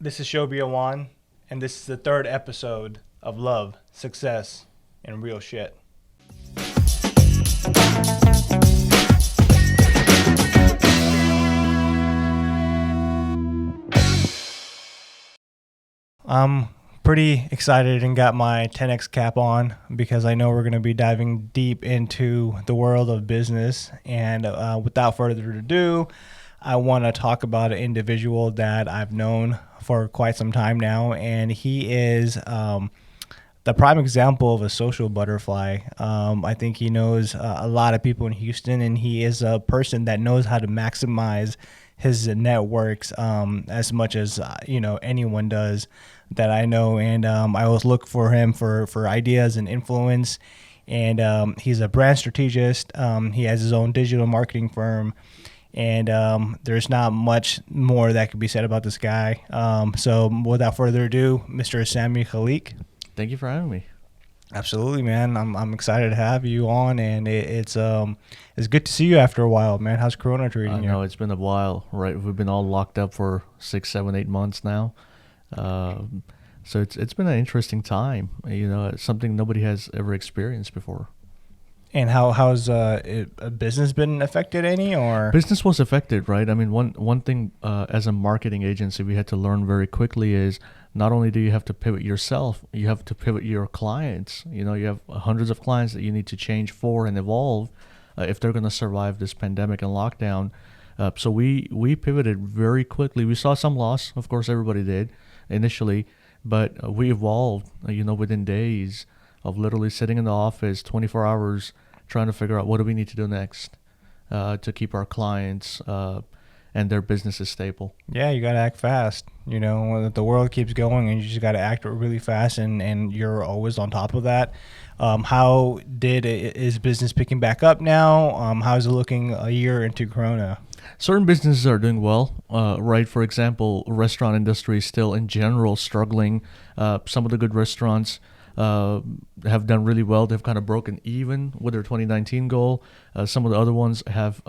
This is Shobia Wan, and this is the third episode of Love, Success, and Real Shit. I'm pretty excited and got my 10x cap on because I know we're going to be diving deep into the world of business. And without further ado, I want to talk about an individual that I've known for quite some time now, and he is the prime example of a social butterfly. I think he knows a lot of people in Houston, and he is a person that knows how to maximize his networks as much as anyone does that I know. And I always look for him for ideas and influence. And he's a brand strategist. He has his own digital marketing firm. And there's not much more that could be said about this guy. So without further ado, Mr. Sami Khalik. Thank you for having me. Absolutely, man. I'm excited to have you on, and it's good to see you after a while, man. How's Corona treating you? I know it's been a while, right? We've been all locked up for 6, 7, 8 months now. So it's been an interesting time. It's something nobody has ever experienced before. And how's business been affected any, or? Business was affected, right? I mean, one thing as a marketing agency we had to learn very quickly is not only do you have to pivot yourself, you have to pivot your clients. You have hundreds of clients that you need to change for and evolve if they're going to survive this pandemic and lockdown. So we pivoted very quickly. We saw some loss, of course, everybody did initially, but we evolved, within days of literally sitting in the office 24 hours trying to figure out what do we need to do next to keep our clients and their businesses stable. Yeah, you got to act fast. The world keeps going, and you just got to act really fast, and you're always on top of that. Is business picking back up now? How's it looking a year into Corona? Certain businesses are doing well, right? For example, restaurant industry is still in general struggling. Some of the good restaurants have done really well. They've kind of broken even with their 2019 goal. Some of the other ones have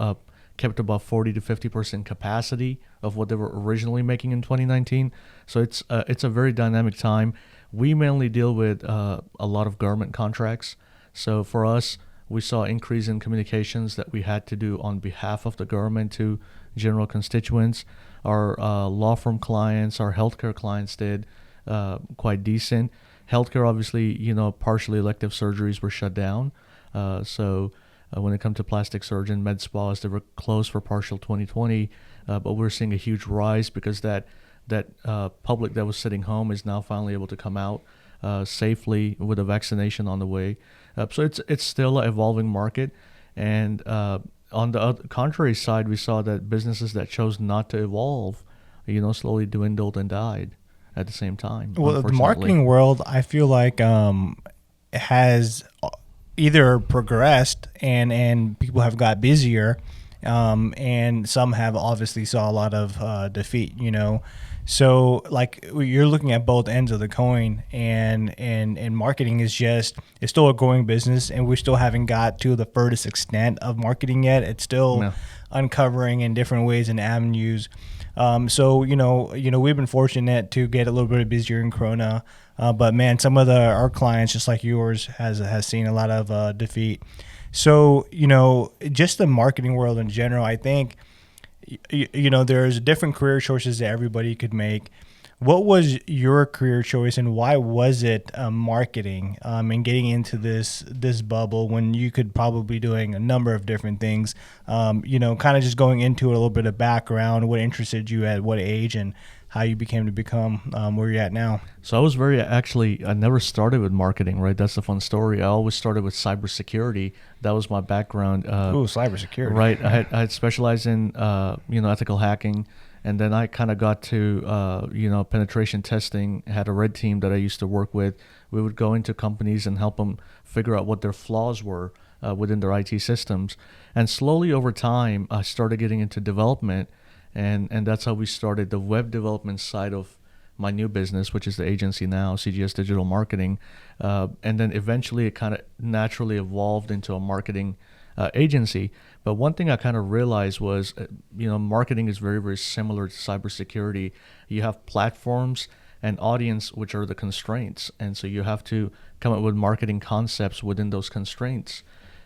kept about 40 to 50% capacity of what they were originally making in 2019. So it's a very dynamic time. We mainly deal with a lot of government contracts. So for us, we saw increase in communications that we had to do on behalf of the government to general constituents. Our law firm clients, our healthcare clients did quite decent. Healthcare, obviously, partially elective surgeries were shut down. So when it comes to plastic surgeon, med spas, they were closed for partial 2020. But we're seeing a huge rise because that public that was sitting home is now finally able to come out safely with a vaccination on the way. So it's still an evolving market. And on the contrary side, we saw that businesses that chose not to evolve, slowly dwindled and died at the same time. Well, the marketing world, I feel like has either progressed and people have got busier, and some have obviously saw a lot of defeat. So like you're looking at both ends of the coin, and marketing is still a growing business, and we still haven't got to the furthest extent of marketing yet. It's still uncovering in different ways and avenues. So we've been fortunate to get a little bit busier in Corona, but man, some of our clients, just like yours, has seen a lot of defeat. So just the marketing world in general, I think there's different career choices that everybody could make. What was your career choice, and why was it marketing and getting into this bubble when you could probably be doing a number of different things? Kind of just going into a little bit of background, what interested you at what age, and how you became to become where you're at now. So I was I never started with marketing, right? That's the fun story. I always started with cybersecurity. That was my background. Cybersecurity. Right. I had specialized in, ethical hacking. And then I kind of got to, penetration testing. I had a red team that I used to work with. We would go into companies and help them figure out what their flaws were within their IT systems. And slowly over time, I started getting into development. And that's how we started the web development side of my new business, which is the agency now, CGS Digital Marketing. And then eventually it kind of naturally evolved into a marketing agency. But one thing I kind of realized was, marketing is very, very similar to cybersecurity. You have platforms and audience, which are the constraints. And so you have to come up with marketing concepts within those constraints.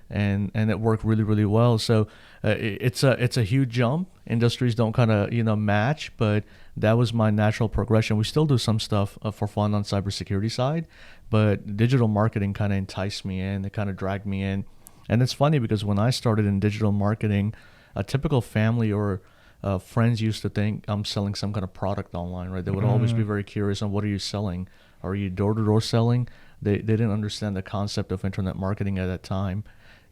And it worked really, really well. So it's a huge jump. Industries don't kind of match, but that was my natural progression. We still do some stuff for fun on cybersecurity side, but digital marketing kind of enticed me in. It kind of dragged me in. And it's funny because when I started in digital marketing, a typical family or friends used to think I'm selling some kind of product online, right? They would always be very curious on what are you selling? Are you door-to-door selling? They didn't understand the concept of internet marketing at that time.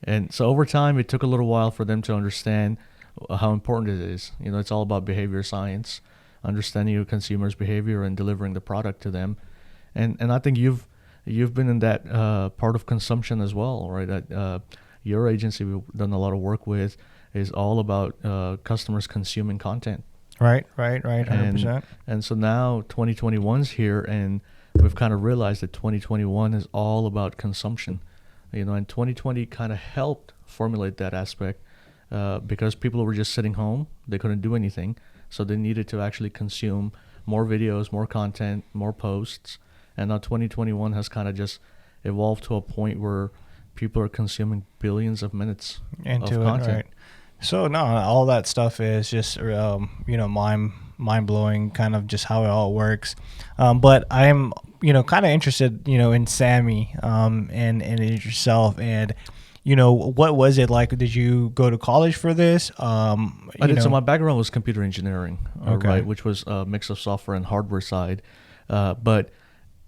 And so over time, it took a little while for them to understand how important it is. It's all about behavior science, understanding your consumers' behavior and delivering the product to them. And I think you've been in that part of consumption as well, right? Your agency we've done a lot of work with is all about customers consuming content. Right, 100%. And so now 2021's here, and we've kind of realized that 2021 is all about consumption. And 2020 kind of helped formulate that aspect because people were just sitting home. They couldn't do anything. So they needed to actually consume more videos, more content, more posts. And now 2021 has kind of just evolved to a point where people are consuming billions of minutes of content. Right. So no, all that stuff is just mind blowing, kind of just how it all works. But I'm kind of interested in Sammy and in yourself, and what was it like? Did you go to college for this? I did. So my background was computer engineering, Okay. right, which was a mix of software and hardware side. But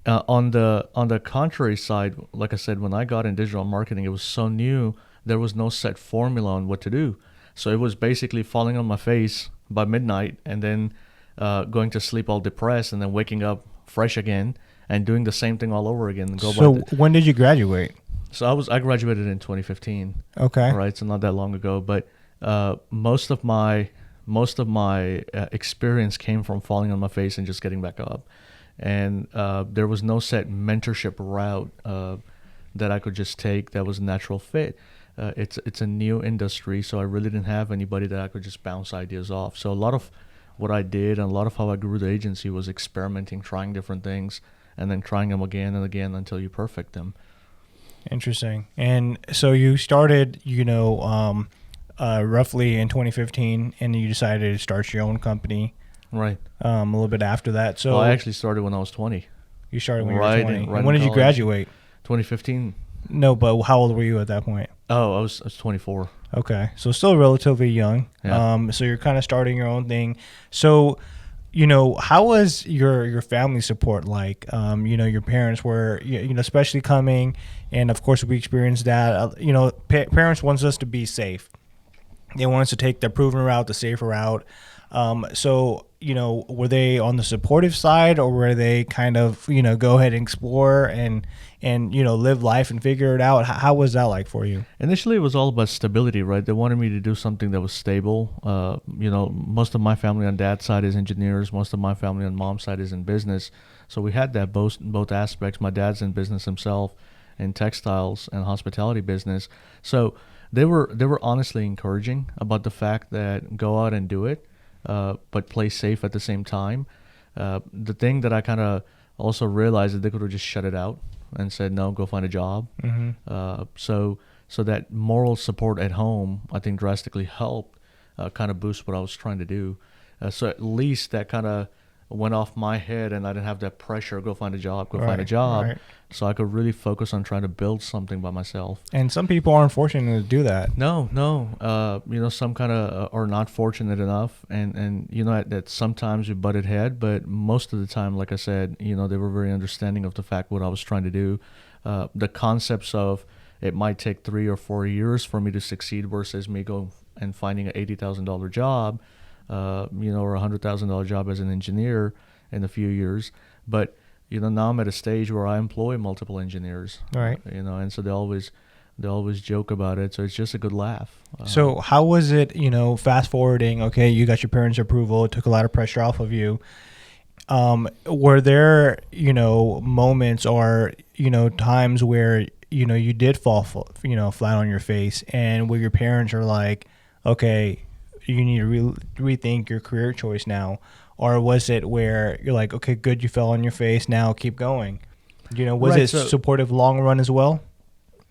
on the contrary side, like I said, when I got in digital marketing, it was so new. There was no set formula on what to do. So it was basically falling on my face by midnight and then going to sleep all depressed and then waking up fresh again and doing the same thing all over again. So when did you graduate? So I graduated in 2015. Okay. Right, so not that long ago. But most of my experience came from falling on my face and just getting back up. And there was no set mentorship route that I could just take that was a natural fit. It's a new industry, so I really didn't have anybody that I could just bounce ideas off. So a lot of what I did and a lot of how I grew the agency was experimenting, trying different things, and then trying them again and again until you perfect them. Interesting. And so you started, roughly in 2015, and you decided to start your own company. Right. A little bit after that. So well, I actually started when I was 20. You started when Right, you were 20. right And when in did you college. graduate? 2015. No, but how old were you at that point? Oh, I was 24. Okay, so still relatively young. Yeah. So you're kind of starting your own thing. So, how was your family support like? Your parents were, especially coming, and of course we experienced that. Parents wants us to be safe. They want us to take the proven route, the safer route. So, were they on the supportive side, or were they kind of, go ahead and explore and live life and figure it out? How was that like for you? Initially, it was all about stability, right? They wanted me to do something that was stable. Most of my family on dad's side is engineers. Most of my family on mom's side is in business. So we had that both aspects. My dad's in business himself, in textiles and hospitality business. So they were honestly encouraging about the fact that go out and do it, but play safe at the same time. The thing that I kind of also realized that they could have just shut it out and said, no, go find a job. Mm-hmm. So that moral support at home, I think, drastically helped kind of boost what I was trying to do. So at least that kind of went off my head, and I didn't have that pressure, go find a job. Right. So I could really focus on trying to build something by myself. And some people aren't fortunate to do that. No. Some kind of are not fortunate enough, and that sometimes we butted head, but most of the time, like I said, they were very understanding of the fact what I was trying to do. The concepts of it might take 3 or 4 years for me to succeed versus me going and finding an $80,000 job, or a $100,000 job as an engineer in a few years. But now I'm at a stage where I employ multiple engineers, Right. And so they always joke about it. So it's just a good laugh. So how was it, fast forwarding, okay, you got your parents' approval, it took a lot of pressure off of you. Were there, moments or, times where, you did fall, flat on your face, and where your parents are like, okay, you need to rethink your career choice now, or was it where you're like, okay, good, you fell on your face, now keep going? Was Right. it So supportive long run as well?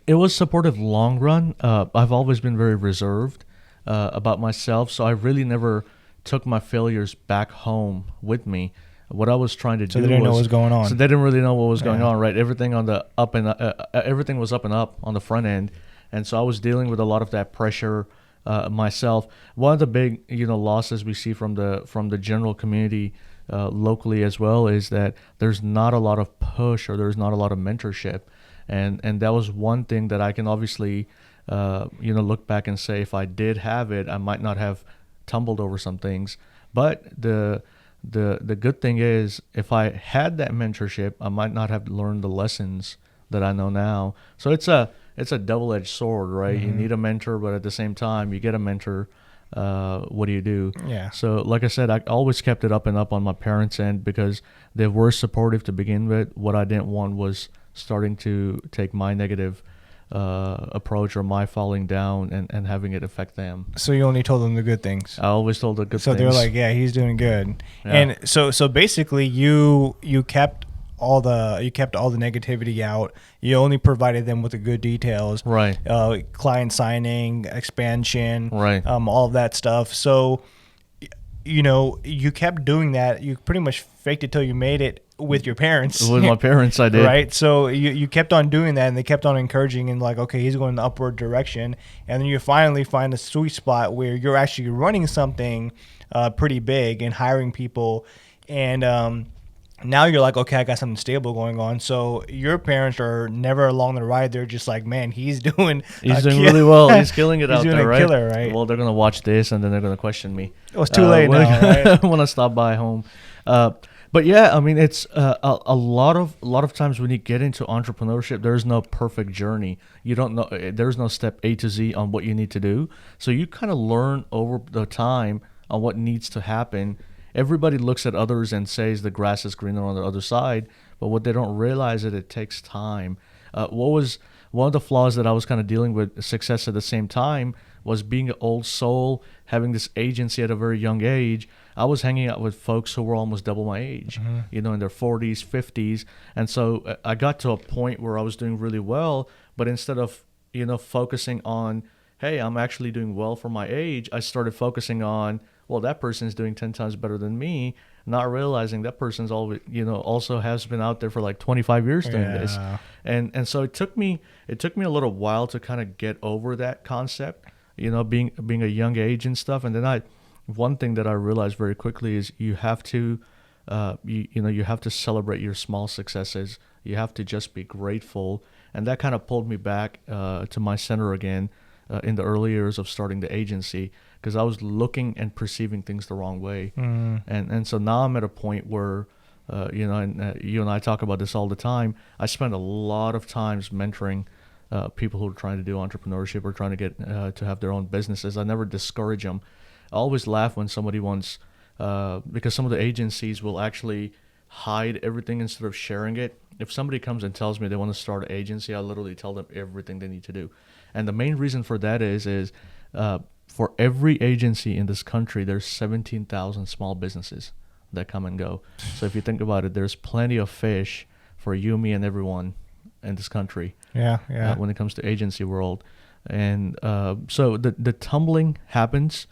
it was supportive long run. I've always been very reserved about myself, so I really never took my failures back home with me. What I was trying to So they do didn't know what was, was going so on. they didn't really know what was going Yeah. on, right? Everything on the up and everything was up and up on the front end, and so I was dealing with a lot of that pressure myself. One of the big losses we see from the general community locally as well is that there's not a lot of push, or there's not a lot of mentorship, and that was one thing that I can obviously look back and say, if I did have it, I might not have tumbled over some things. But the good thing is, if I had that mentorship, I might not have learned the lessons that I know now. So it's a double-edged sword, right? You Hmm. need a mentor, but at the same time, you get a mentor. What do you do? Yeah. So, like I said, I always kept it up and up on my parents' end, because they were supportive to begin with. What I didn't want was starting to take my negative approach, or my falling down, and having it affect them. So you only told them the good things. I always told the good So things. they're like, yeah, he's doing good. Yeah. And so basically you kept all the negativity out. You only provided them with the good details. Right. Client signing, expansion, Right. all of that stuff. So you kept doing that. You pretty much faked it till you made it with your parents. With my parents, I did. Right. So you kept on doing that, and they kept on encouraging, and like, okay, he's going in the upward direction. And then you finally find a sweet spot where you're actually running something pretty big and hiring people. And now you're like, okay, I got something stable going on. So your parents are never along the ride. They're just like, man, he's doing Really well. He's killing it He's out doing there, a right? killer, right? Well, they're gonna watch this, and then they're gonna question me. It was too late when now, right? when I stop by home. But yeah, I mean, it's a lot of times when you get into entrepreneurship, there's no perfect journey. You don't know. There's no step A to Z on what you need to do. So you kind of learn over the time on what needs to happen. Everybody looks at others and says the grass is greener on the other side, but what they don't realize is it takes time. What was one of the flaws that I was kind of dealing with success at the same time was being an old soul, having this agency at a very young age. I was hanging out with folks who were almost double my age, in their 40s, 50s. And so I got to a point where I was doing really well, but instead of, focusing on, hey, I'm actually doing well for my age, I started focusing on, well, that person's doing 10 times better than me, not realizing that person's always, also has been out there for like 25 years doing this. Yeah. And so it took me a little while to kind of get over that concept, being a young age and stuff. And then one thing that I realized very quickly is you have to, you have to celebrate your small successes. You have to just be grateful. And that kind of pulled me back to my center again in the early years of starting the agency, because I was looking and perceiving things the wrong way. And so now I'm at a point where, you and I talk about this all the time. I spend a lot of times mentoring people who are trying to do entrepreneurship or trying to get to have their own businesses. I never discourage them. I always laugh when somebody wants, because some of the agencies will actually hide everything instead of sharing it. If somebody comes and tells me they want to start an agency, I literally tell them everything they need to do. And the main reason for that is for every agency in this country, there's 17,000 small businesses that come and go. So if you think about it, there's plenty of fish for you, me, and everyone in this country. Yeah. When it comes to agency world. And so the tumbling happens.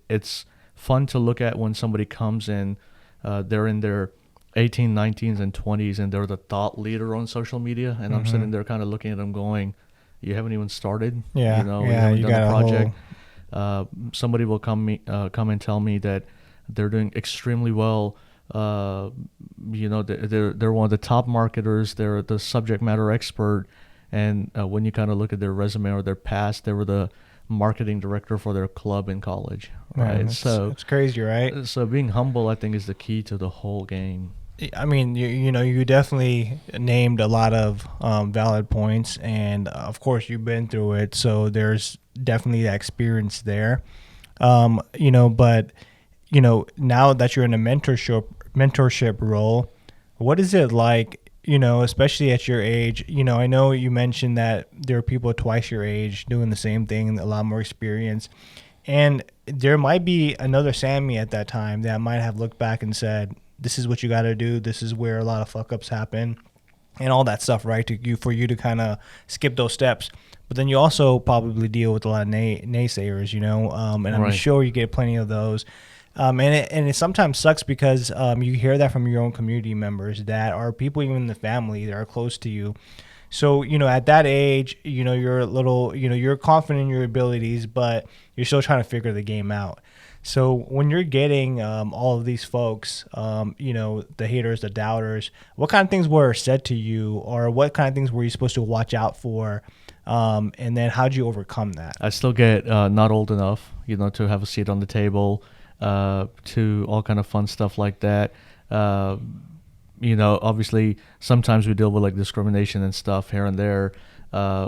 It's fun to look at when somebody comes in, they're in their 18, 19s, and 20s, and they're the thought leader on social media. And I'm sitting there kind of looking at them going, you haven't even started. Yeah. You Yeah, haven't you done got a a project. Somebody will come and tell me that they're doing extremely well. They're one of the top marketers. They're the subject matter expert. And when you kind of look at their resume or their past, they were the marketing director for their club in college, right? Man, it's crazy, right? So being humble, I think, is the key to the whole game. I mean, you definitely named a lot of valid points, and of course you've been through it, so there's definitely that experience there. But now that you're in a mentorship role, what is it like, especially at your age, I know you mentioned that there are people twice your age doing the same thing, a lot more experience. And there might be another Sammy at that time that might have looked back and said, this is what you got to do. This is where a lot of fuck ups happen and all that stuff, right? For you to kind of skip those steps. But then you also probably deal with a lot of naysayers, and I'm Right. sure you get plenty of those. And it sometimes sucks because you hear that from your own community members that are people even in the family that are close to you. So, at that age, you're a little, you're confident in your abilities, but you're still trying to figure the game out. So when you're getting all of these folks, the haters, the doubters, what kind of things were said to you, or what kind of things were you supposed to watch out for? And then how'd you overcome that? I still get not old enough, to have a seat on the table, to all kind of fun stuff like that. Obviously sometimes we deal with like discrimination and stuff here and there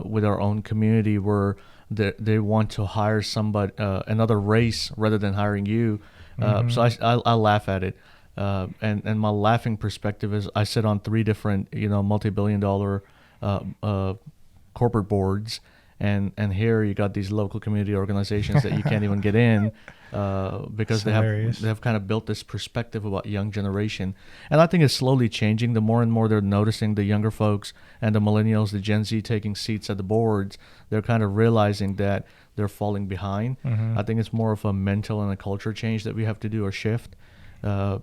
with our own community where they want to hire somebody, another race rather than hiring you. So I laugh at it. And my laughing perspective is I sit on 3 different, multi-billion-dollar corporate boards, and here you got these local community organizations that you can't even get in because they have kind of built this perspective about young generation. And I think it's slowly changing. The more and more they're noticing the younger folks and the millennials, the Gen Z taking seats at the boards, they're kind of realizing that they're falling behind. I think it's more of a mental and a culture change that we have to do, or shift to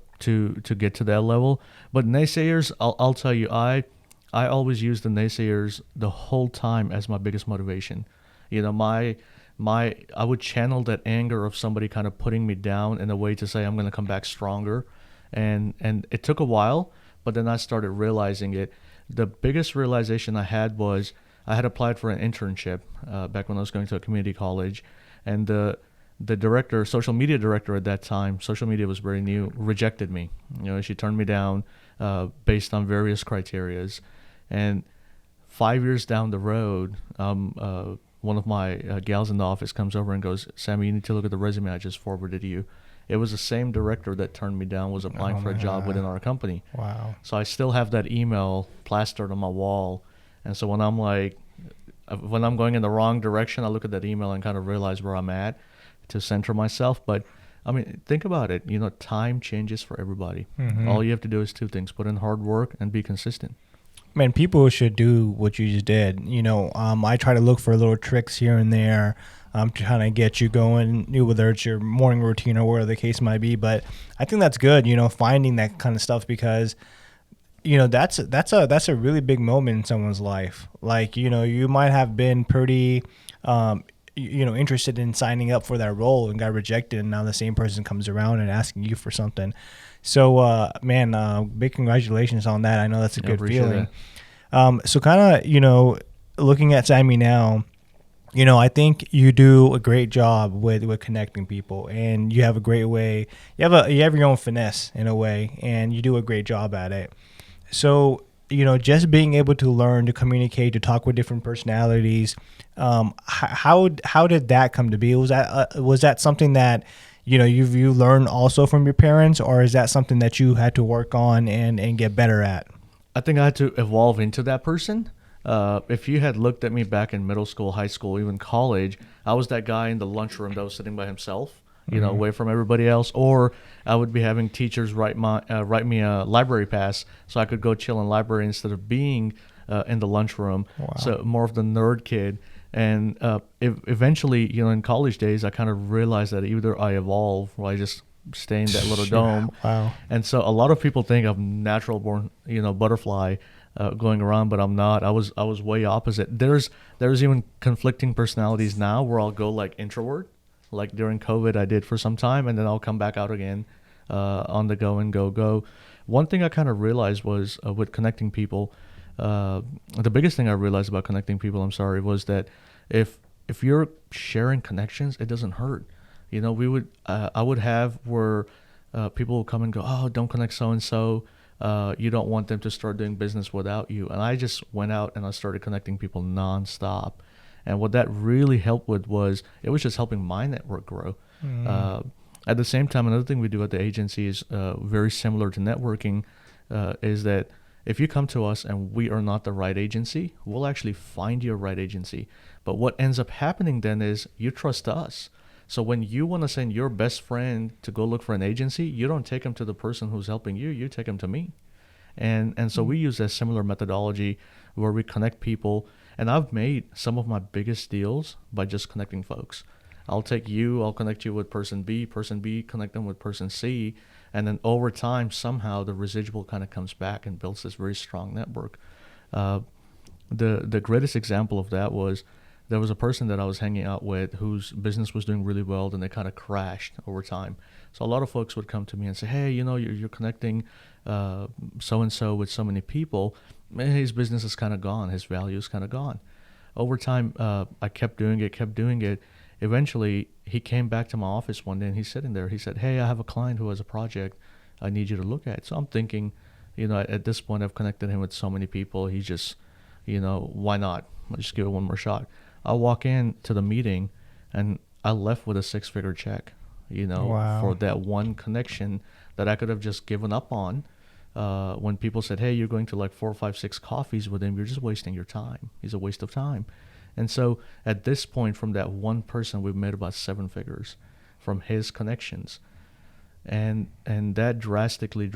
get to that level. But naysayers, I'll tell you, I always use the naysayers the whole time as my biggest motivation. I would channel that anger of somebody kind of putting me down in a way to say I'm going to come back stronger, and it took a while, but then I started realizing it. The biggest realization I had was I had applied for an internship back when I was going to a community college, and the director, social media director at that time, social media was very new, rejected me. She turned me down based on various criterias. And 5 years down the road, one of my gals in the office comes over and goes, "Sammy, you need to look at the resume I just forwarded to you." It was the same director that turned me down, was applying for a job within our company. Wow. So I still have that email plastered on my wall. And so when I'm going in the wrong direction, I look at that email and kind of realize where I'm at to center myself. But I mean, think about it. Time changes for everybody. All you have to do is 2 things: put in hard work and be consistent. Man, people should do what you just did. I try to look for little tricks here and there to kind of get you going, whether it's your morning routine or whatever the case might be. But I think that's good, finding that kind of stuff, because that's a really big moment in someone's life. Like, you might have been pretty interested in signing up for that role and got rejected, and now the same person comes around and asking you for something. So, big congratulations on that. I know that's a good feeling. So kind of, looking at Sammy now, I think you do a great job with connecting people, and you have a great way. You have your own finesse in a way, and you do a great job at it. So, just being able to learn to communicate, to talk with different personalities, how did that come to be? Was that something that you learned also from your parents, or is that something that you had to work on and get better at? I think I had to evolve into that person. If you had looked at me back in middle school, high school, even college, I was that guy in the lunchroom that was sitting by himself, away from everybody else. Or I would be having teachers write me a library pass so I could go chill in library instead of being in the lunchroom. Wow. So more of the nerd kid. And eventually, in college days, I kind of realized that either I evolve or I just stay in that little dome. Wow. And so a lot of people think I'm natural born, butterfly going around, but I'm not. I was way opposite. There's even conflicting personalities now where I'll go like introvert, like during COVID I did for some time, and then I'll come back out again on the go and go. One thing I kind of realized was with connecting people, the biggest thing I realized about connecting people, was that if you're sharing connections, it doesn't hurt. I would have where people will come and go, "Oh, don't connect so and so. You don't want them to start doing business without you." And I just went out and I started connecting people nonstop. And what that really helped with was it was just helping my network grow. At the same time, another thing we do at the agency is very similar to networking, is that If you come to us and we are not the right agency, we'll actually find you a right agency. But what ends up happening then is you trust us. So when you want to send your best friend to go look for an agency, you don't take him to the person who's helping you. You take him to me. And so we use a similar methodology where we connect people. And I've made some of my biggest deals by just connecting folks. I'll take you, I'll connect you with person B, connect them with person C. And then over time, somehow the residual kind of comes back and builds this very strong network. Uh, the greatest example of that was there was a person that I was hanging out with whose business was doing really well, and they kind of crashed over time. So a lot of folks would come to me and say, hey, you're connecting so and so with so many people. His business is kind of gone. His value is kind of gone. Over time, I kept doing it. Eventually, he came back to my office one day, and he's sitting there. He said, hey, I have a client who has a project I need you to look at. So I'm thinking, at this point, I've connected him with so many people. He just, why not? I'll just give it one more shot. I walk in to the meeting, and I left with a 6-figure check, Wow. for that one connection that I could have just given up on. When people said, hey, you're going to like 4, 5, 6 coffees with him, you're just wasting your time. He's a waste of time. And so at this point, from that one person, we've made about 7 figures from his connections. And that drastically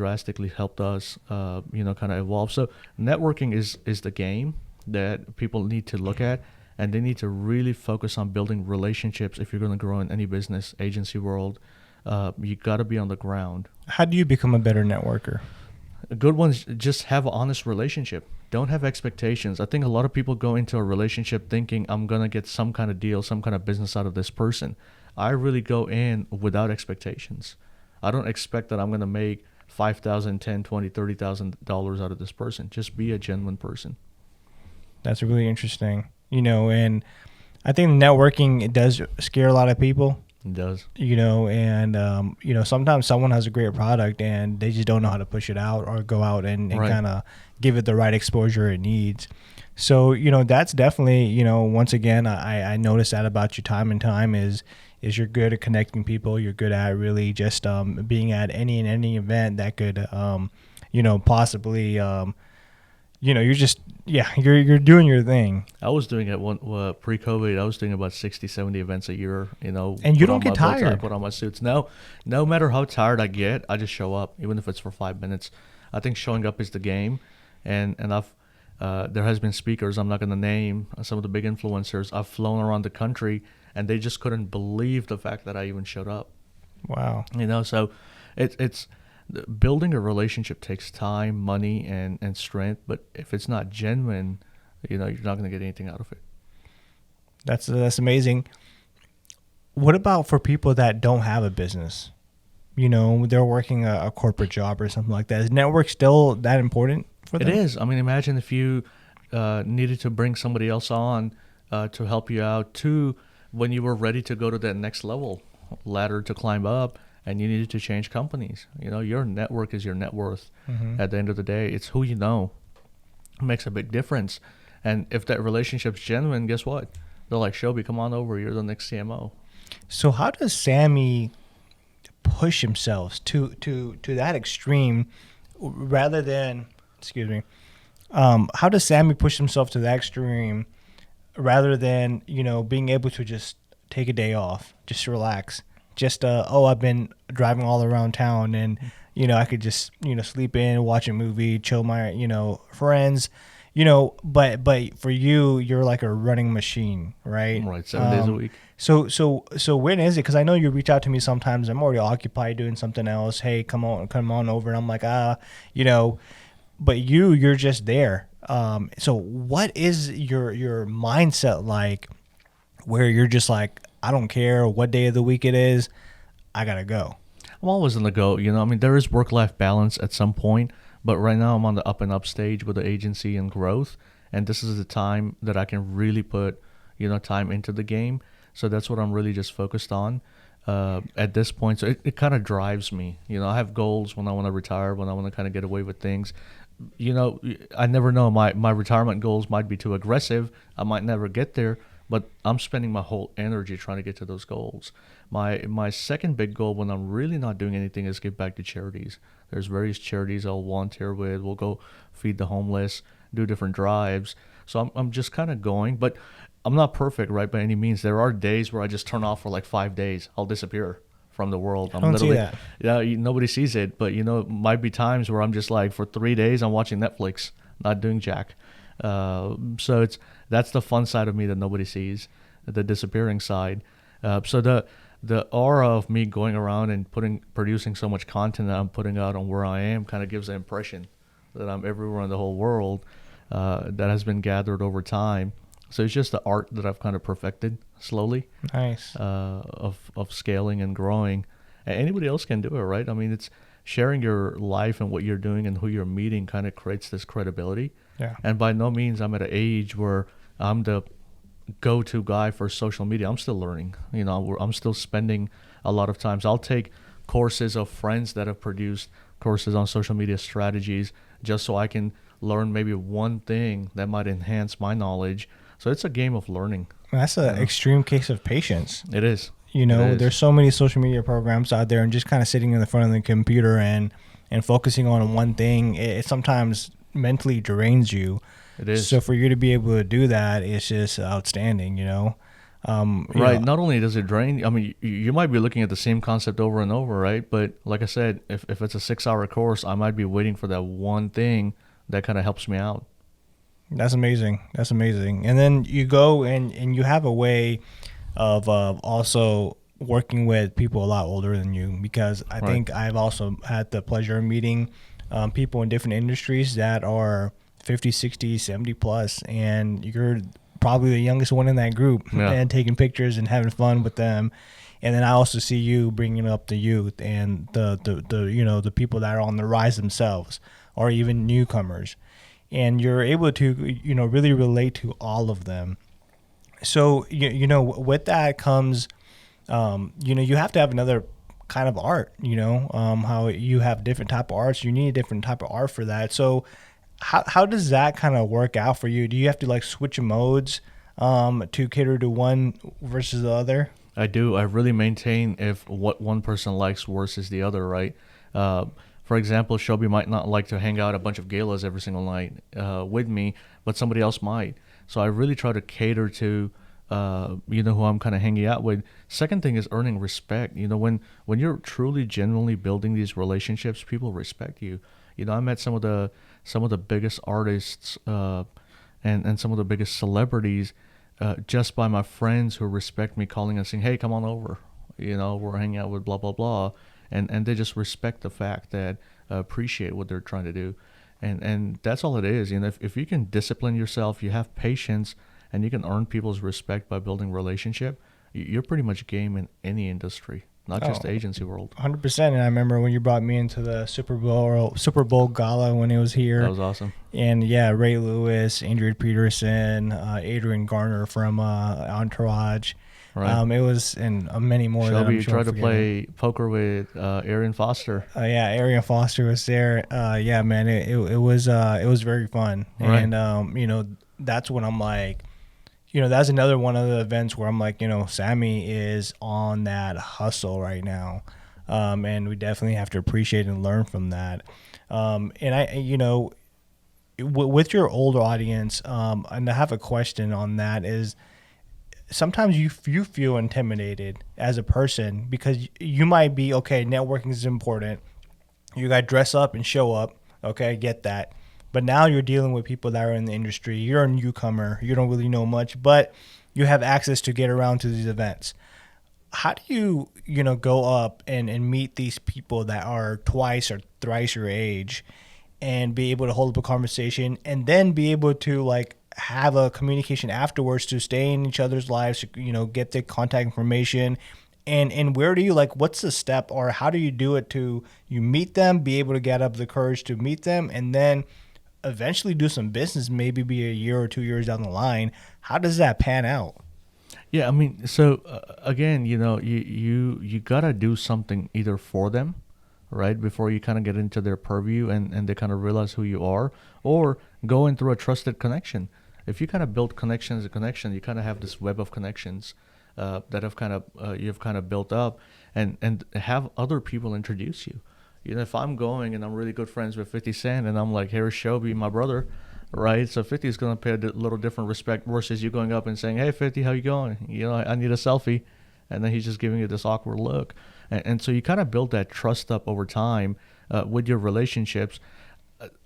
helped us, kind of evolve. So networking is the game that people need to look at, and they need to really focus on building relationships if you're going to grow in any business, agency world. You got to be on the ground. How do you become a better networker? Good ones just have an honest relationship. Don't have expectations. I think a lot of people go into a relationship thinking I'm going to get some kind of deal, some kind of business out of this person. I really go in without expectations. I don't expect that I'm going to make $5,000, $10,000, $20,000, $30,000 out of this person. Just be a genuine person. That's really interesting. And I think networking, it does scare a lot of people. It does. And sometimes someone has a great product and they just don't know how to push it out or go out and Right. kind of give it the right exposure it needs. So, that's definitely, once again, I notice that about you time and time is you're good at connecting people. You're good at really just being at any event that could, possibly, you're doing your thing. I was doing it pre-COVID. I was doing about 60, 70 events a year, And you put don't on get my bow tie, tired. put on my suits. No matter how tired I get, I just show up, even if it's for 5 minutes. I think showing up is the game. And I've there has been speakers, I'm not going to name, some of the big influencers. I've flown around the country, and they just couldn't believe the fact that I even showed up. Wow. So it's building a relationship takes time, money, and strength. But if it's not genuine, you're not going to get anything out of it. That's amazing. What about for people that don't have a business? They're working a corporate job or something like that. Is network still that important for them? It is. I mean, imagine if you needed to bring somebody else on to help you out too when you were ready to go to that next level ladder to climb up, and you needed to change companies. Your network is your net worth. Mm-hmm. At the end of the day, it's who you know. It makes a big difference. And if that relationship's genuine, guess what? They're like, Shobi, come on over. You're the next CMO. So how does Sammy push himself to that extreme rather than, how does Sammy push himself to that extreme rather than, being able to just take a day off, just relax, just, I've been driving all around town and, I could just, sleep in, watch a movie, chill my, friends, but for you, you're like a running machine, right? Right, 7 days a week. So when is it? Because I know you reach out to me sometimes. I'm already occupied doing something else. Hey, come on over. And I'm like, but you're just there. So what is your mindset like, where you're just like, I don't care what day of the week it is, I gotta go. I'm always on the go. I mean, there is work-life balance at some point, but right now I'm on the up and up stage with the agency and growth, and this is the time that I can really put, time into the game. So that's what I'm really just focused on at this point. So it kind of drives me. I have goals when I want to retire, when I want to kind of get away with things. I never know. My retirement goals might be too aggressive. I might never get there, but I'm spending my whole energy trying to get to those goals. My second big goal when I'm really not doing anything is give back to charities. There's various charities I'll volunteer with. We'll go feed the homeless, do different drives. So I'm just kind of going, but I'm not perfect, right, by any means. There are days where I just turn off for like 5 days. I'll disappear from the world. I I'm don't see literally, that. yeah, nobody sees it, but it might be times where I'm just like for 3 days I'm watching Netflix, not doing jack. So that's the fun side of me that nobody sees, the disappearing side. So the aura of me going around and producing so much content that I'm putting out on where I am kind of gives the impression that I'm everywhere in the whole world. That has been gathered over time. So it's just the art that I've kind of perfected slowly, Nice. of scaling and growing. Anybody else can do it, right? I mean, it's sharing your life and what you're doing and who you're meeting kind of creates this credibility. Yeah. And by no means I'm at an age where I'm the go-to guy for social media. I'm still learning. I'm still spending a lot of times. I'll take courses of friends that have produced courses on social media strategies just so I can learn maybe one thing that might enhance my knowledge. So it's a game of learning. That's an extreme case of patience. It is. There's so many social media programs out there, and just kind of sitting in the front of the computer and focusing on one thing, it sometimes mentally drains you. It is. So for you to be able to do that, it's just outstanding, Right. Not only does it drain, I mean, you might be looking at the same concept over and over, right? But like I said, if it's a 6-hour course, I might be waiting for that one thing that kind of helps me out. That's amazing. That's amazing. And then you go and you have a way of also working with people a lot older than you, because I think I've also had the pleasure of meeting people in different industries that are 50, 60, 70 plus, and you're probably the youngest one in that group, and taking pictures and having fun with them. And then I also see you bringing up the youth and the people that are on the rise themselves, or even newcomers, and you're able to really relate to all of them. So with that comes you have to have another kind of art. How you have different type of arts, you need a different type of art for that. So how does that kind of work out for you? Do you have to like switch modes to cater to one versus the other? I do. I really maintain if what one person likes versus the other, right? For example, Shelby might not like to hang out at a bunch of galas every single night with me, but somebody else might. So I really try to cater to who I'm kind of hanging out with. Second thing is earning respect. When you're truly, genuinely building these relationships, people respect you. I met some of the biggest artists and some of the biggest celebrities just by my friends who respect me calling and saying, "Hey, come on over. We're hanging out with blah blah blah," and they just respect the fact that appreciate what they're trying to do, and that's all it is. If you can discipline yourself, you have patience, and you can earn people's respect by building relationship, you're pretty much game in any industry, not just the agency world. 100%. And I remember when you brought me into the Super Bowl gala when it was here. That was awesome. And Ray Lewis, Andrew Peterson, Adrian Garner from Entourage. Right. It was, and many more. Shelby, that I'm sure tried to play poker with Arian Foster. Arian Foster was there. Man, it was very fun. Right. And that's when I'm like, that's another one of the events where I'm like, Sammy is on that hustle right now. And we definitely have to appreciate and learn from that. And I, with your older audience, and I have a question on that is, sometimes you feel intimidated as a person because you might be, okay, networking is important. You got to dress up and show up. Okay, I get that. But now you're dealing with people that are in the industry. You're a newcomer. You don't really know much, but you have access to get around to these events. How do you, go up and meet these people that are twice or thrice your age and be able to hold up a conversation and then be able to like have a communication afterwards to stay in each other's lives, get the contact information, and where do you, like, what's the step, or how do you do it to you meet them, be able to get up the courage to meet them, and then eventually do some business, maybe be a year or 2 years down the line? How does that pan out? Yeah, I mean, so again, you gotta do something either for them, right, before you kind of get into their purview and they kind of realize who you are, or go in through a trusted connection. If you kind of build connections, you kind of have this web of connections that have kind of you've kind of built up, and have other people introduce you. if I'm going and I'm really good friends with 50 Cent and I'm like, here's Shelby, my brother, right? So 50 is going to pay a little different respect versus you going up and saying, hey, 50, how you going? I need a selfie. And then he's just giving you this awkward look. And so you kind of build that trust up over time with your relationships.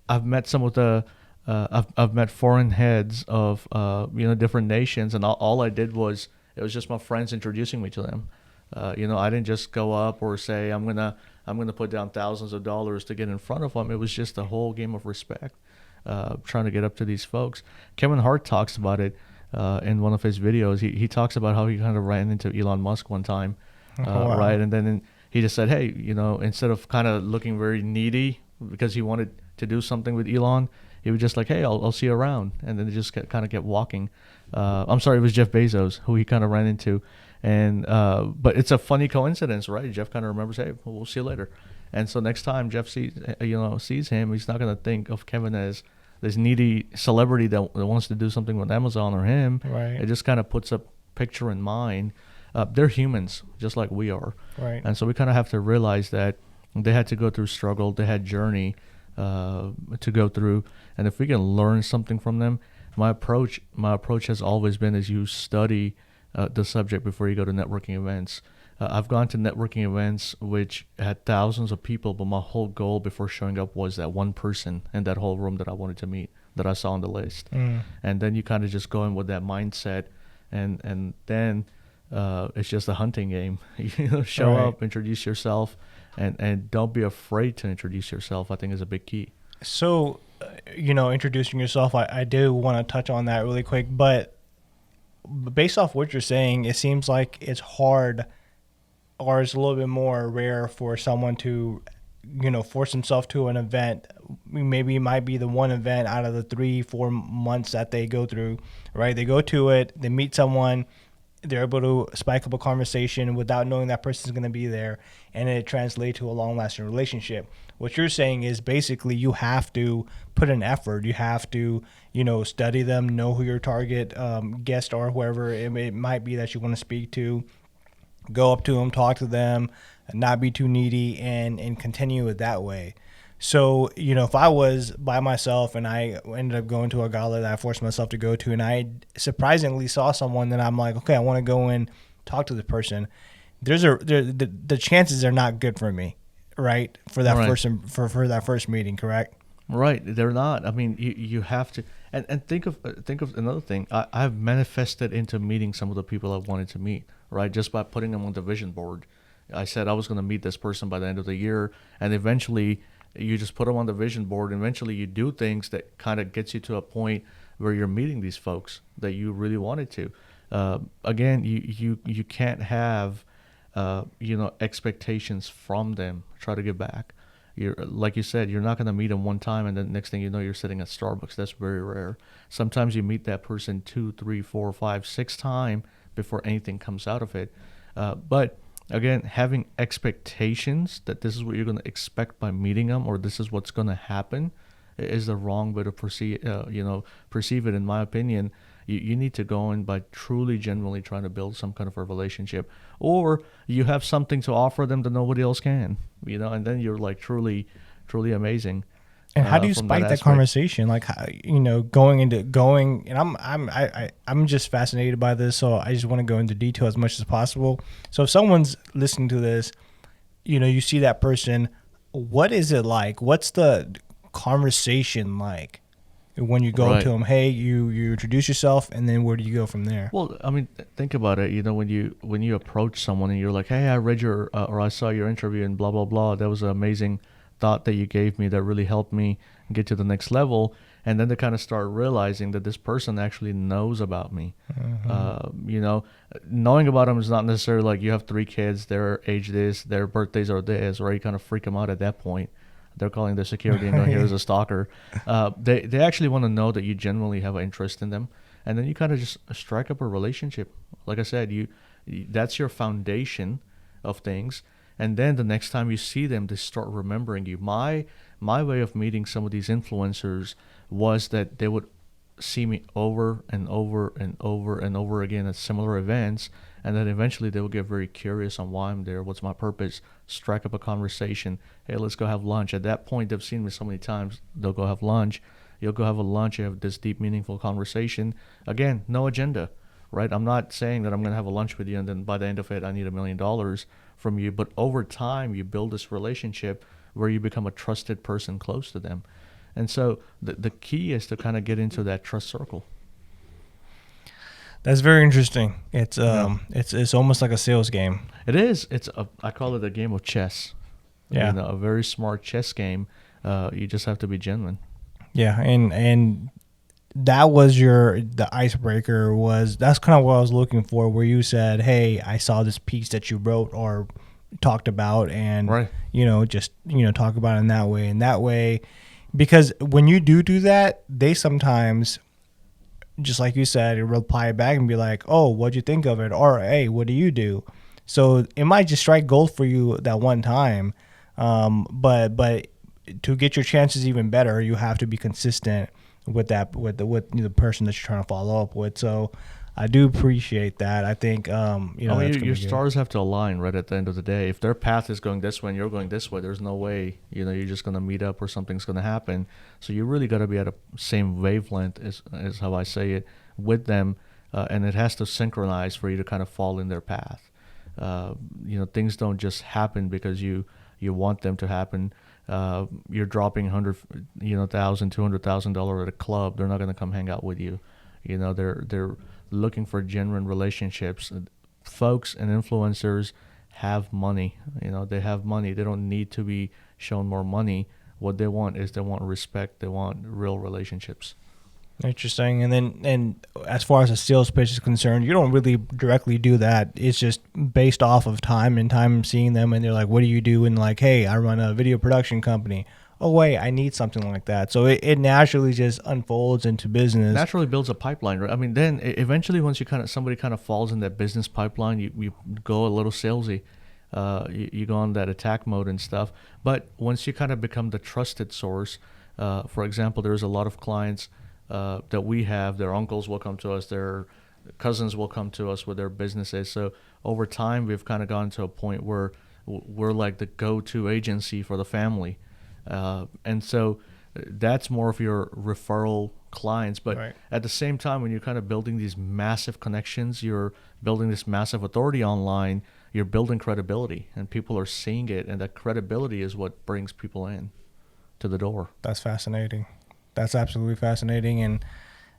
I've met some of the I've met foreign heads of different nations, and all I did was it was just my friends introducing me to them. I didn't just go up or say I'm gonna put down thousands of dollars to get in front of them. It was just a whole game of respect, trying to get up to these folks. Kevin Hart talks about it in one of his videos. He talks about how he kind of ran into Elon Musk one time, Wow. right, and then he just said, hey, instead of kind of looking very needy because he wanted to do something with Elon, he was just like, hey, I'll see you around. And then they just kind of kept walking. I'm sorry, it was Jeff Bezos who he kind of ran into. And but it's a funny coincidence, right? Jeff kind of remembers, hey, we'll see you later. And so next time Jeff sees him, he's not going to think of Kevin as this needy celebrity that wants to do something with Amazon or him. Right. It just kind of puts a picture in mind. They're humans, just like we are. Right. And so we kind of have to realize that they had to go through struggle, they had journey to go through, and if we can learn something from them, my approach has always been is you study the subject before you go to networking events. I've gone to networking events which had thousands of people, but my whole goal before showing up was that one person in that whole room that I wanted to meet, that I saw on the list. And then you kind of just go in with that mindset, and then it's just a hunting game. Show Right. up, introduce yourself, and don't be afraid to introduce yourself. I think is a big key. So, introducing yourself, I do want to touch on that really quick, but based off what you're saying, it seems like it's hard, or it's a little bit more rare for someone to, force himself to an event. Maybe it might be the one event out of the 3-4 months that they go through, right? They go to it, they meet someone, they're able to spike up a conversation without knowing that person's going to be there, and it translates to a long-lasting relationship. What you're saying is basically you have to put an effort. You have to, study them, know who your target guest or whoever it might be that you want to speak to. Go up to them, talk to them, not be too needy, and continue it that way. So, if I was by myself and I ended up going to a gala that I forced myself to go to, and I surprisingly saw someone that I'm like, okay, I want to go and talk to the person, the chances are not good for me, right? For that Right. for that first meeting, correct? Right, they're not. I mean, you have to, and think of another thing. I've manifested into meeting some of the people I wanted to meet, right? Just by putting them on the vision board. I said I was going to meet this person by the end of the year, and eventually, you just put them on the vision board. And eventually, you do things that kind of gets you to a point where you're meeting these folks that you really wanted to. Again, you can't have expectations from them. Try to give back. You're like you said, you're not going to meet them one time, and then next thing you know, you're sitting at Starbucks. That's very rare. Sometimes you meet that person 2, 3, 4, 5, 6 times before anything comes out of it. But again, having expectations that this is what you're going to expect by meeting them, or this is what's going to happen, is the wrong way to perceive it. In my opinion, you need to go in by truly, genuinely trying to build some kind of a relationship, or you have something to offer them that nobody else can, and then you're like truly, truly amazing. And how do you from that spike that aspect. conversation? Like, how, and I'm just fascinated by this, so I just want to go into detail as much as possible. So if someone's listening to this, you see that person, what is it like? What's the conversation like when you go Right. to them? Hey, you introduce yourself, and then where do you go from there? Well, I mean, think about it. When you approach someone and you're like, "Hey, I read your or I saw your interview and blah blah blah. That was an amazing thought that you gave me that really helped me get to the next level." And then they kind of start realizing that this person actually knows about me. Knowing about them is not necessarily like you have 3 kids, their age this, their birthdays are this, right? You kind of freak them out at that point. They're calling their security and going, "Here's a stalker." They actually want to know that you genuinely have an interest in them, and then you kind of just strike up a relationship. Like I said, that's your foundation of things, and then the next time you see them, they start remembering you. My way of meeting some of these influencers was that they would see me over and over and over and over again at similar events, and then eventually they will get very curious on why I'm there, what's my purpose, strike up a conversation. Hey, let's go have lunch. At that point, they've seen me so many times. They'll go have lunch. You'll go have a lunch. You have this deep, meaningful conversation. Again, no agenda, right? I'm not saying that I'm going to have a lunch with you and then by the end of it, I need $1 million from you. But over time, you build this relationship where you become a trusted person close to them. And so the key is to kind of get into that trust circle. That's very interesting. It's Yeah. it's almost like a sales game. It is. I call it a game of chess. Yeah. A very smart chess game. You just have to be genuine. Yeah, and that was the icebreaker. That's kind of what I was looking for, where you said, "Hey, I saw this piece that you wrote or talked about, and Right. just talk about it in that way." And that way, because when you do that, they sometimes, just like you said, reply back and be like, "Oh, what'd you think of it?" Or, "Hey, what do you do?" So it might just strike gold for you that one time, but to get your chances even better, you have to be consistent with the person that you're trying to follow up with. So I do appreciate that. I think I mean, that's gonna your be good. stars have to align right at the end of the day. If their path is going this way and you're going this way, there's no way you're just going to meet up or something's going to happen. So you really got to be at a same wavelength, is how I say it, with them, and it has to synchronize for you to kind of fall in their path. Things don't just happen because you want them to happen. You're dropping $200,000 at a club. They're not going to come hang out with you. They're looking for genuine relationships. Folks and influencers have money. They have money. They don't need to be shown more money. What they want is they want respect. They want real relationships. Interesting. And as far as a sales pitch is concerned, you don't really directly do that. It's just based off of time seeing them, and they're like, "What do you do?" And like, "Hey, I run a video production company." Oh wait, I need something like that. So it naturally just unfolds into business. Naturally builds a pipeline, right? I mean, then eventually, once somebody kind of falls in that business pipeline, you go a little salesy. You go on that attack mode and stuff. But once you kind of become the trusted source, for example, there's a lot of clients that we have. Their uncles will come to us. Their cousins will come to us with their businesses. So over time, we've kind of gotten to a point where we're like the go-to agency for the family. And so that's more of your referral clients. But Right. at the same time, when you're kind of building these massive connections, you're building this massive authority online, you're building credibility, and people are seeing it. And that credibility is what brings people in to the door. That's fascinating. That's absolutely fascinating. And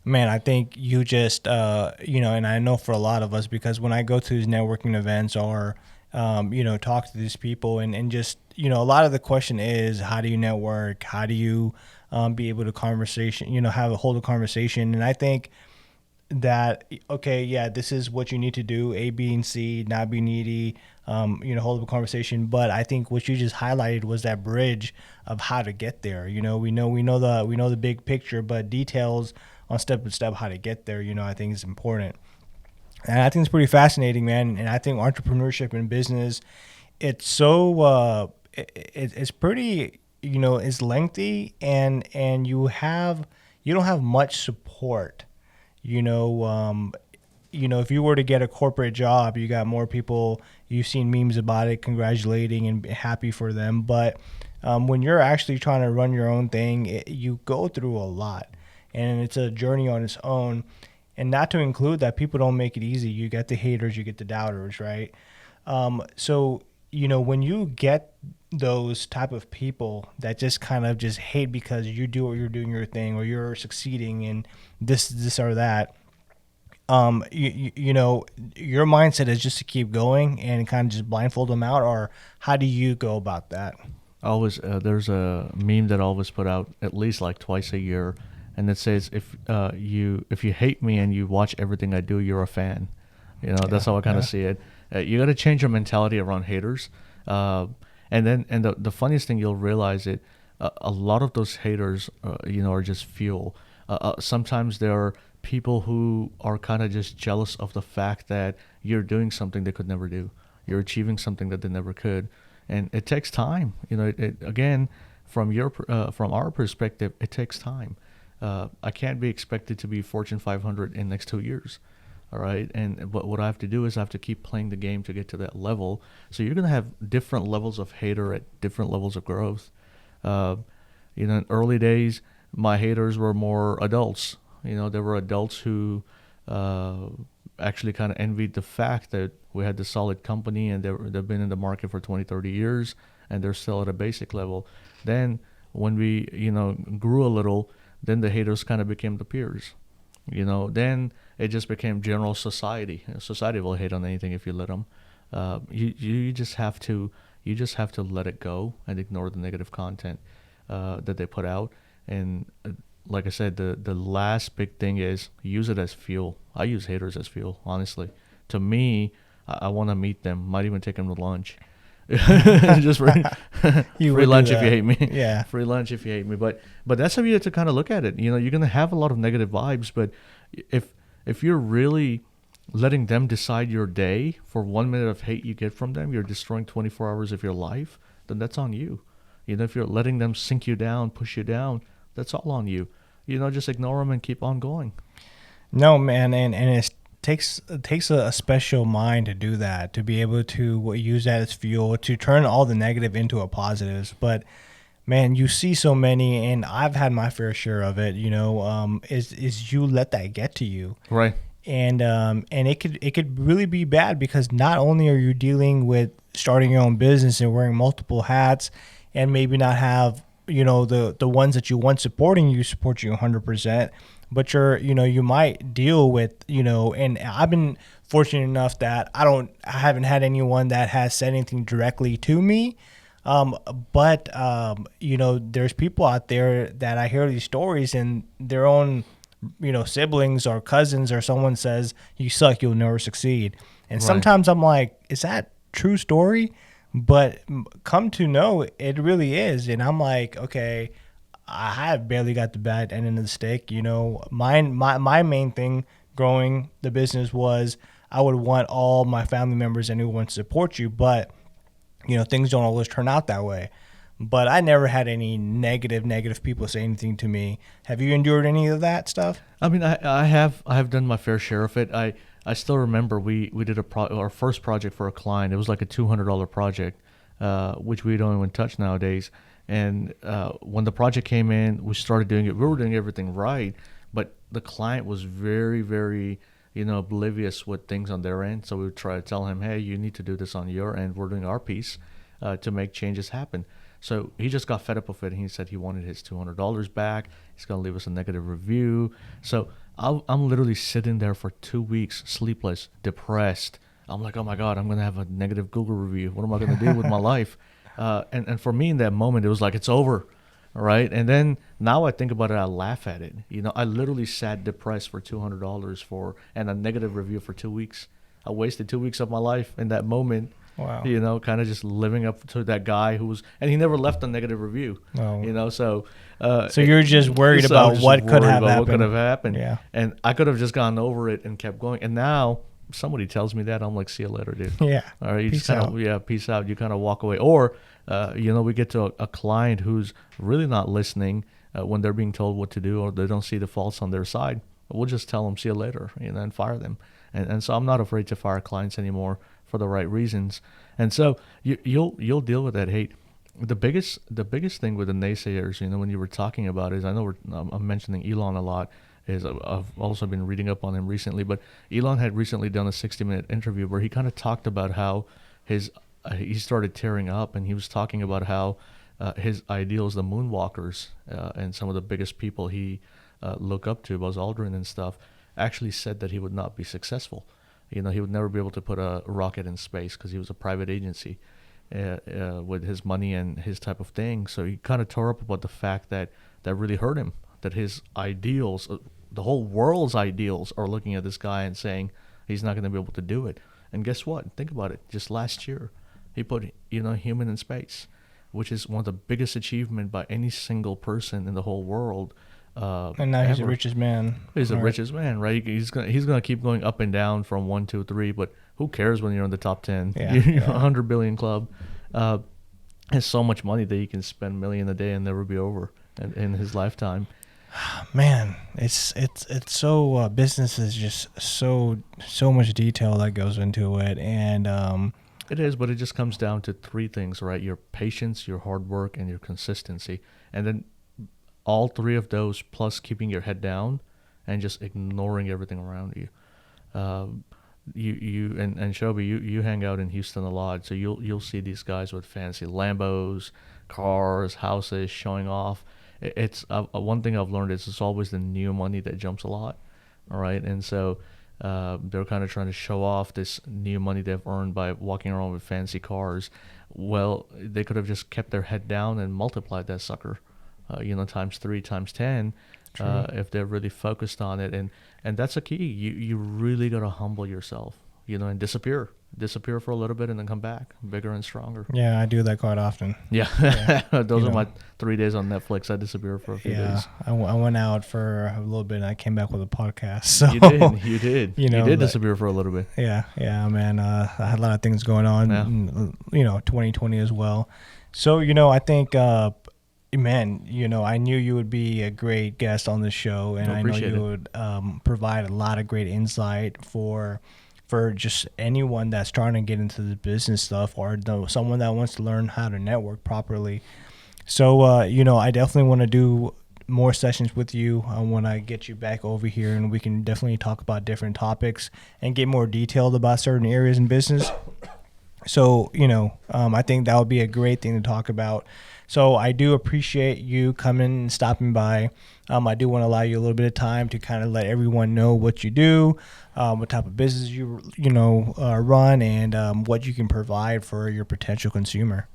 man, I think you just, and I know for a lot of us, because when I go to these networking events or, talk to these people and just, a lot of the question is, how do you network? How do you be able to hold a conversation? And I think that, okay, yeah, this is what you need to do, A, B, and C, not be needy, hold up a conversation. But I think what you just highlighted was that bridge of how to get there. We know the big picture, but details on step by step how to get there, I think is important. And I think it's pretty fascinating, man. And I think entrepreneurship and business, it's so it's pretty, it's lengthy, and you don't have much support. If you were to get a corporate job, you got more people. You've seen memes about it, congratulating and happy for them. But when you're actually trying to run your own thing, you go through a lot, and it's a journey on its own. And not to include that people don't make it easy. You get the haters, you get the doubters, right? So when you get those type of people that just kind of just hate because you do what you're doing your thing, or you're succeeding in this or that, your mindset is just to keep going and kind of just blindfold them out. Or how do you go about that? Always, there's a meme that I always put out at least like twice a year, and it says, if you hate me and you watch everything I do, you're a fan. That's how I kind of see it. You got to change your mentality around haters, and the funniest thing, you'll realize it. A lot of those haters, are just fuel. Sometimes there are people who are kind of just jealous of the fact that you're doing something they could never do. You're achieving something that they never could, and it takes time. Again, from our perspective, it takes time. I can't be expected to be Fortune 500 in the next 2 years. All right, and what I have to do is I have to keep playing the game to get to that level. So you're gonna have different levels of hater at different levels of growth. Uh, in early days, my haters were more adults. There were adults who uh, actually kind of envied the fact that we had this solid company and they've been in the market for 20, 30 years and they're still at a basic level. Then when we, grew a little, then the haters kind of became the peers. Then it just became general society. Society will hate on anything if you let them. You just have to let it go and ignore the negative content that they put out. And like I said, the last big thing is use it as fuel. I use haters as fuel, honestly. To me, I want to meet them. Might even take them to lunch. Just free lunch if you hate me. Yeah. Free lunch if you hate me. But that's how you have to kind of look at it. You're gonna have a lot of negative vibes, but if you're really letting them decide your day for 1 minute of hate you get from them, you're destroying 24 hours of your life. Then that's on you. If you're letting them sink you down, push you down, that's all on you. Just ignore them and keep on going. No, man, and it takes a special mind to do that, to be able to use that as fuel, to turn all the negative into a positives. But man, you see so many, and I've had my fair share of it. Is you let that get to you, right? And it could really be bad, because not only are you dealing with starting your own business and wearing multiple hats, and maybe not have the ones that you want supporting you support you 100%, but you might deal with and I've been fortunate enough that I haven't had anyone that has said anything directly to me, but there's people out there that I hear these stories, and their own siblings or cousins or someone says, "You suck, you'll never succeed." And Right. sometimes I'm like, is that true story? But come to know, it really is. And I'm like, okay, I have barely got the bad end of the stick. My main thing growing the business was I would want all my family members and everyone to support you, but things don't always turn out that way. But I never had any negative people say anything to me. Have you endured any of that stuff? I mean, I have done my fair share of it. I still remember we did our first project for a client. It was like a $200 project, which we don't even touch nowadays. And when the project came in, we started doing it. We were doing everything right, but the client was very, very, oblivious with things on their end. So we would try to tell him, hey, you need to do this on your end. We're doing our piece to make changes happen. So he just got fed up with it, and he said he wanted his $200 back. He's going to leave us a negative review. So I'm literally sitting there for 2 weeks, sleepless, depressed. I'm like, oh my God, I'm going to have a negative Google review. What am I going to do with my life? And for me in that moment, it was like, it's over. All right. And then now I think about it, I laugh at it. I literally sat depressed for $200 and a negative review for 2 weeks. I wasted 2 weeks of my life in that moment. Wow. Kind of just living up to that guy and he never left a negative review. Oh. So You're just worried about what could have happened. What could have happened. Yeah. And I could have just gone over it and kept going. And now somebody tells me that, I'm like, see you later, dude. Yeah. All right. You Peace just kind out. of, yeah, peace out. You kind of walk away. Or, we get to a client who's really not listening when they're being told what to do, or they don't see the faults on their side. We'll just tell them, see you later, and fire them. And so I'm not afraid to fire clients anymore for the right reasons. And so you'll deal with that hate. The biggest thing with the naysayers, when you were talking about it, is I know I'm mentioning Elon a lot. Is I've also been reading up on him recently, but Elon had recently done a 60-minute interview where he kind of talked about how he started tearing up, and he was talking about how his ideals, the moonwalkers, and some of the biggest people he look up to, Buzz Aldrin and stuff, actually said that he would not be successful. He would never be able to put a rocket in space because he was a private agency with his money and his type of thing. So he kind of tore up about the fact that really hurt him, that his ideals, the whole world's ideals, are looking at this guy and saying he's not going to be able to do it. And guess what? Think about it. Just last year, he put human in space, which is one of the biggest achievement by any single person in the whole world. And now he's the richest man. He's the richest man, right? He's gonna keep going up and down from 1, 2, 3. But who cares when you're in the top 10? Yeah, You're 100 billion club. Has so much money that he can spend $1 million a day and never be over in his lifetime. Man, it's so business is just so much detail that goes into it, and It is, but it just comes down to three things, right? Your patience, your hard work, and your consistency. And then all three of those, plus keeping your head down and just ignoring everything around you. Um, and Shelby, you hang out in Houston a lot, so you'll see these guys with fancy Lambos, cars, houses, showing off. It's one thing I've learned is it's always the new money that jumps a lot, all right? And so they're kind of trying to show off this new money they've earned by walking around with fancy cars. Well, they could have just kept their head down and multiplied that sucker, times three, times 10, true. if they're really focused on it. And that's a key. You really gotta humble yourself, and disappear for a little bit, and then come back bigger and stronger. Yeah, I do that quite often. Yeah, those You are know, my 3 days on Netflix. I disappear for a few yeah, days. I went out for a little bit and I came back with a podcast. So You did, you did, you you know, did disappear for a little bit. yeah, man. I had a lot of things going on, Yeah, 2020 as well. So, I think, man, I knew you would be a great guest on the show, and I I know appreciate you it. would provide a lot of great insight for just anyone that's trying to get into the business stuff, or someone that wants to learn how to network properly. So, I definitely want to do more sessions with you. I want to get you back over here, and we can definitely talk about different topics and get more detailed about certain areas in business. So, I think that would be a great thing to talk about. So I do appreciate you coming and stopping by. I do want to allow you a little bit of time to kind of let everyone know what you do, what type of business you run, and what you can provide for your potential consumer.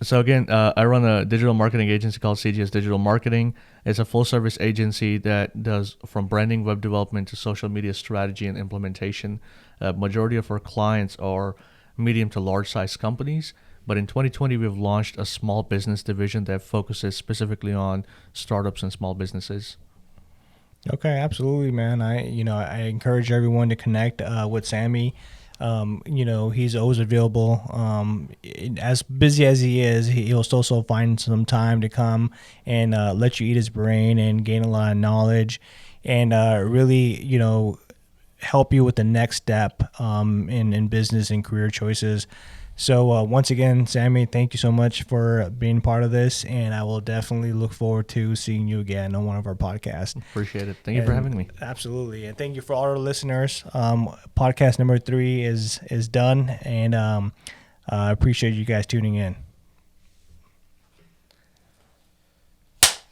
So again, I run a digital marketing agency called CGS Digital Marketing. It's a full service agency that does from branding, web development to social media strategy and implementation. Majority of our clients are medium to large size companies. But in 2020, we've launched a small business division that focuses specifically on startups and small businesses. Okay, absolutely, man. I encourage everyone to connect with Sammy. He's always available. As busy as he is, he'll still find some time to come and let you eat his brain and gain a lot of knowledge, and really, help you with the next step in business and career choices. So once again, Sammy, thank you so much for being part of this, and I will definitely look forward to seeing you again on one of our podcasts. Appreciate it. Thank you for And having me. absolutely, and thank you for all our listeners. Podcast number 3 is done, and I appreciate you guys tuning in.